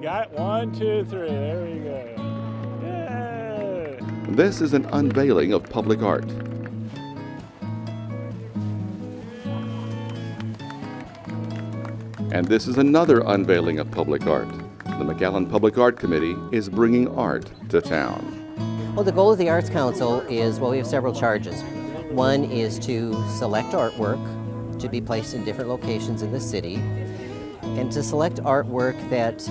Got it. 1, 2, 3. There we go. Yay! This is an unveiling of public art. And this is another unveiling of public art. The McAllen Public Art Committee is bringing art to town. Well, the goal of the Arts Council is, well, we have several charges. One is to select artwork to be placed in different locations in the city, and to select artwork that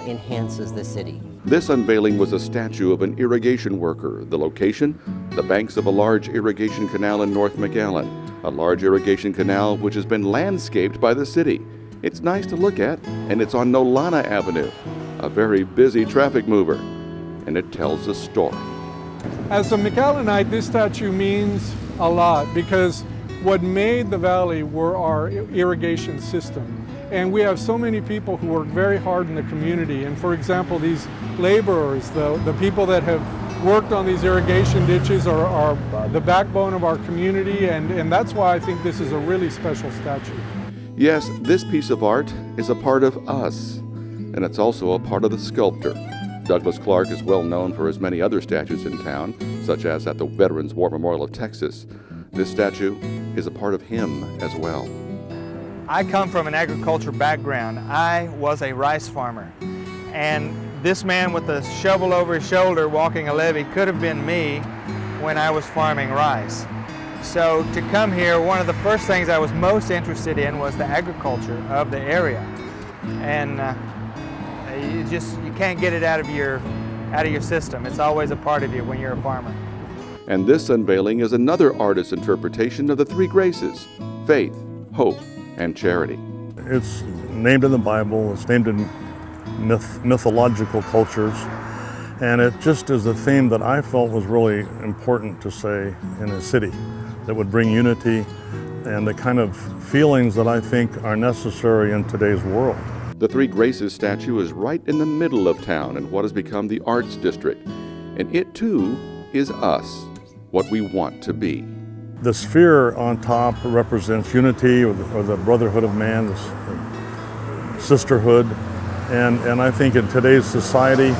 enhances the city. This unveiling was a statue of an irrigation worker. The location? The banks of a large irrigation canal in North McAllen. A large irrigation canal which has been landscaped by the city. It's nice to look at, and it's on Nolana Avenue, a very busy traffic mover, and it tells a story. As a McAllenite, this statue means a lot because what made the valley were our irrigation system. And we have so many people who work very hard in the community. And for example, these laborers, the people that have worked on these irrigation ditches are the backbone of our community, and that's why I think this is a really special statue. Yes, this piece of art is a part of us, and it's also a part of the sculptor. Douglas Clark is well known for his many other statues in town, such as at the Veterans War Memorial of Texas. This statue is a part of him as well. I come from an agriculture background. I was a rice farmer, and this man with the shovel over his shoulder walking a levee could have been me when I was farming rice. So to come here, one of the first things I was most interested in was the agriculture of the area, and you can't get it out of your system. It's always a part of you when you're a farmer. And this unveiling is another artist's interpretation of the three graces: faith, hope, and charity. It's named in the Bible, it's named in mythological cultures, and it just is a theme that I felt was really important to say in a city that would bring unity and the kind of feelings that I think are necessary in today's world. The Three Graces statue is right in the middle of town in what has become the Arts District, and it too is us, what we want to be. The sphere on top represents unity or the brotherhood of man, this sisterhood, and I think in today's society,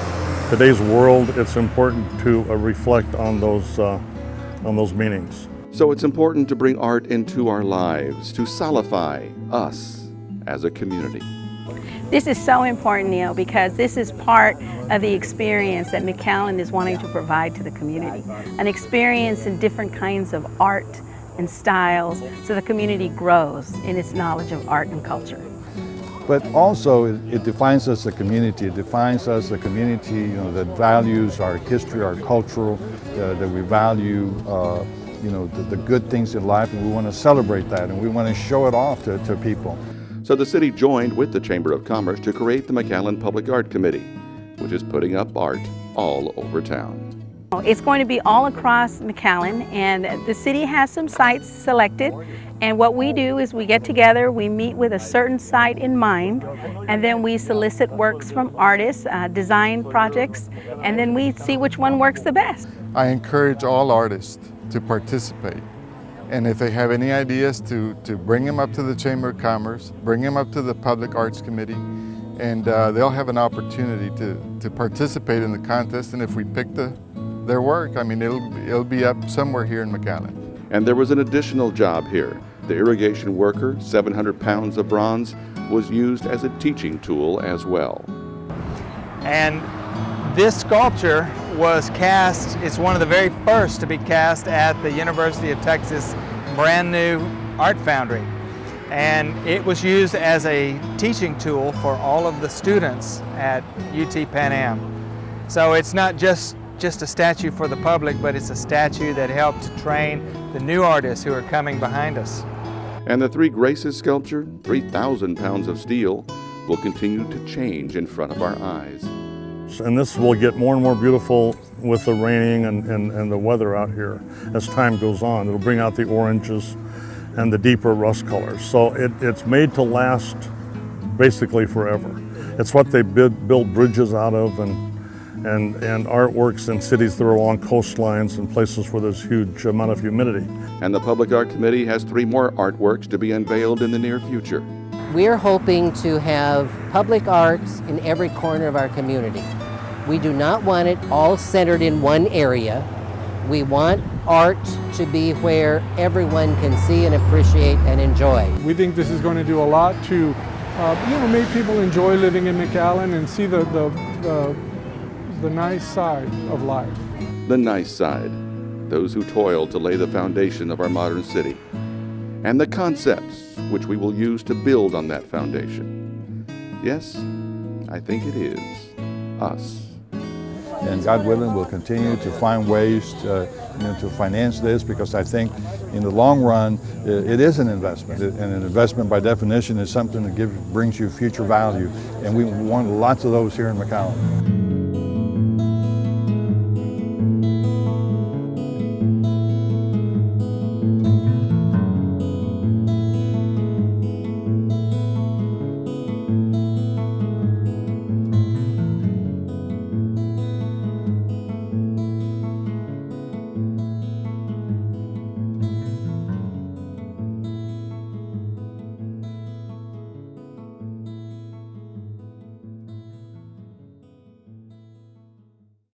today's world, it's important to reflect on those meanings. So it's important to bring art into our lives, to solidify us as a community. This is so important, Neil, because this is part of the experience that McAllen is wanting to provide to the community. An experience in different kinds of art and styles, so the community grows in its knowledge of art and culture. But also it defines us as a community. It defines us as a community, that values our history, our culture, that we value the good things in life, and we want to celebrate that, and we want to show it off to people. So the city joined with the Chamber of Commerce to create the McAllen Public Art Committee, which is putting up art all over town. It's going to be all across McAllen, and the city has some sites selected, and what we do is we get together, we meet with a certain site in mind, and then we solicit works from artists, design projects, and then we see which one works the best. I encourage all artists to participate. And if they have any ideas, to bring them up to the Chamber of Commerce, bring them up to the Public Arts Committee, and they'll have an opportunity to participate in the contest. And if we pick their work, I mean, it'll be up somewhere here in McAllen. And there was an additional job here. The irrigation worker, 700 pounds of bronze, was used as a teaching tool as well. And this sculpture was cast, it's one of the very first to be cast at the University of Texas brand new art foundry. And it was used as a teaching tool for all of the students at UT Pan Am. So it's not just a statue for the public, but it's a statue that helped to train the new artists who are coming behind us. And the Three Graces sculpture, 3,000 pounds of steel, will continue to change in front of our eyes. And this will get more and more beautiful with the raining and the weather out here as time goes on. It'll bring out the oranges and the deeper rust colors. So it's made to last basically forever. It's what they build bridges out of and artworks in cities that are along coastlines and places where there's huge amount of humidity. And the Public Art Committee has 3 more artworks to be unveiled in the near future. We're hoping to have public arts in every corner of our community. We do not want it all centered in one area. We want art to be where everyone can see and appreciate and enjoy. We think this is going to do a lot to make people enjoy living in McAllen and see the nice side of life. The nice side, those who toil to lay the foundation of our modern city, and the concepts which we will use to build on that foundation. Yes, I think it is us. And God willing, we'll continue to find ways to finance this, because I think in the long run, it is an investment. And an investment by definition is something that brings you future value. And we want lots of those here in McAllen.